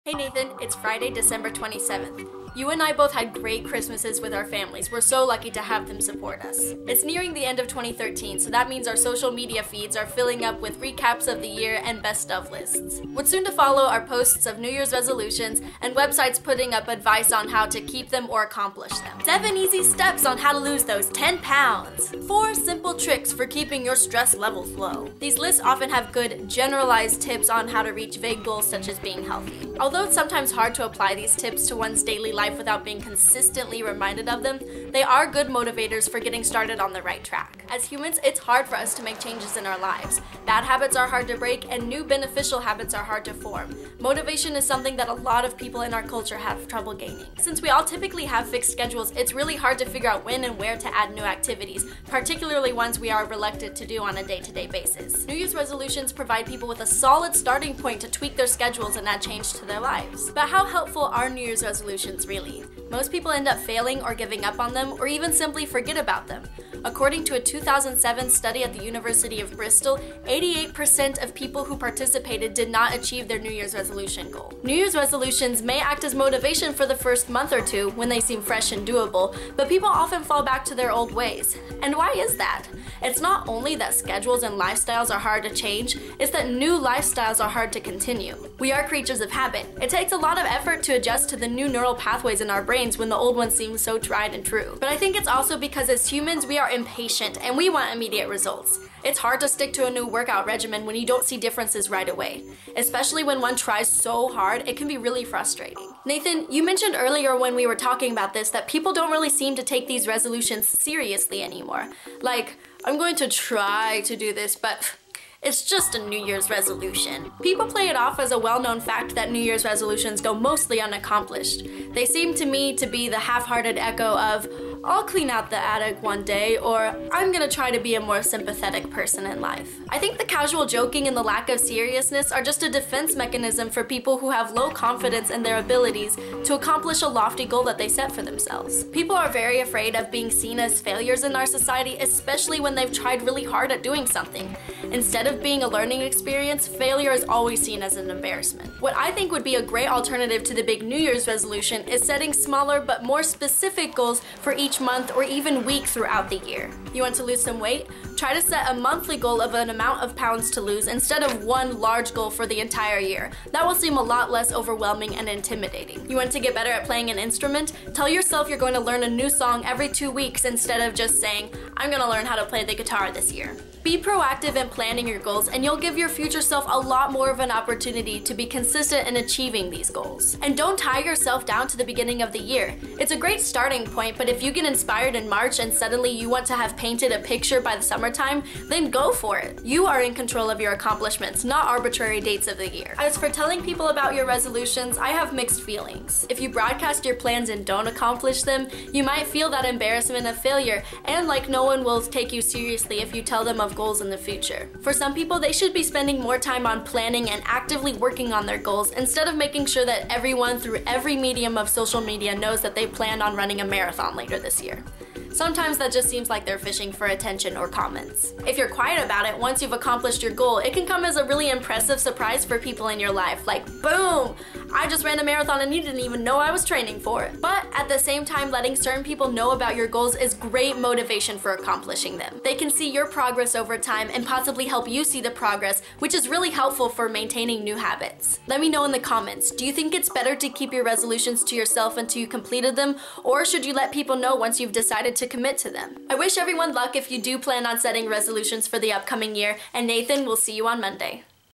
Hey Nathan, it's Friday, December 27th. You and I both had great Christmases with our families. We're so lucky to have them support us. It's nearing the end of 2013, so that means our social media feeds are filling up with recaps of the year and best of lists. What's soon to follow are posts of New Year's resolutions and websites putting up advice on how to keep them or accomplish them. 7 easy steps on how to lose those 10 pounds. 4 simple tricks for keeping your stress levels low. These lists often have good, generalized tips on how to reach vague goals such as being healthy. Although it's sometimes hard to apply these tips to one's daily life without being consistently reminded of them, they are good motivators for getting started on the right track. As humans, it's hard for us to make changes in our lives. Bad habits are hard to break, and new beneficial habits are hard to form. Motivation is something that a lot of people in our culture have trouble gaining. Since we all typically have fixed schedules, it's really hard to figure out when and where to add new activities, particularly ones we are reluctant to do on a day-to-day basis. New Year's resolutions provide people with a solid starting point to tweak their schedules and add change to their lives. But how helpful are New Year's resolutions really? Most people end up failing or giving up on them, or even simply forget about them. According to a 2007 study at the University of Bristol, 88% of people who participated did not achieve their New Year's resolution goal. New Year's resolutions may act as motivation for the first month or two when they seem fresh and doable, but people often fall back to their old ways. And why is that? It's not only that schedules and lifestyles are hard to change, it's that new lifestyles are hard to continue. We are creatures of habit. It takes a lot of effort to adjust to the new neural pathways in our brains when the old ones seem so tried and true. But I think it's also because as humans we are impatient and we want immediate results. It's hard to stick to a new workout regimen when you don't see differences right away. Especially when one tries so hard, it can be really frustrating. Nathan, you mentioned earlier when we were talking about this that people don't really seem to take these resolutions seriously anymore. Like, I'm going to try to do this, but it's just a New Year's resolution. People play it off as a well-known fact that New Year's resolutions go mostly unaccomplished. They seem to me to be the half-hearted echo of, I'll clean out the attic one day, or I'm gonna try to be a more sympathetic person in life. I think the casual joking and the lack of seriousness are just a defense mechanism for people who have low confidence in their abilities to accomplish a lofty goal that they set for themselves. People are very afraid of being seen as failures in our society, especially when they've tried really hard at doing something. Instead of being a learning experience, failure is always seen as an embarrassment. What I think would be a great alternative to the big New Year's resolution is setting smaller but more specific goals for each month or even week throughout the year. You want to lose some weight? Try to set a monthly goal of an amount of pounds to lose instead of one large goal for the entire year. That will seem a lot less overwhelming and intimidating. You want to get better at playing an instrument? Tell yourself you're going to learn a new song every 2 weeks instead of just saying, I'm going to learn how to play the guitar this year. Be proactive in planning your goals and you'll give your future self a lot more of an opportunity to be consistent in achieving these goals. And don't tie yourself down to the beginning of the year. It's a great starting point, but if you get inspired in March and suddenly you want to have painted a picture by the summertime, then go for it. You are in control of your accomplishments, not arbitrary dates of the year. As for telling people about your resolutions, I have mixed feelings. If you broadcast your plans and don't accomplish them, you might feel that embarrassment of failure and like no one will take you seriously if you tell them of goals in the future. For some people, they should be spending more time on planning and actively working on their goals instead of making sure that everyone through every medium of social media knows that they planned on running a marathon later this year. Sometimes that just seems like they're fishing for attention or comments. If you're quiet about it, once you've accomplished your goal, it can come as a really impressive surprise for people in your life. Like, boom! I just ran a marathon and you didn't even know I was training for it. But at the same time, letting certain people know about your goals is great motivation for accomplishing them. They can see your progress over time and possibly help you see the progress, which is really helpful for maintaining new habits. Let me know in the comments, do you think it's better to keep your resolutions to yourself until you completed them, or should you let people know once you've decided to commit to them? I wish everyone luck if you do plan on setting resolutions for the upcoming year, and Nathan, will see you on Monday.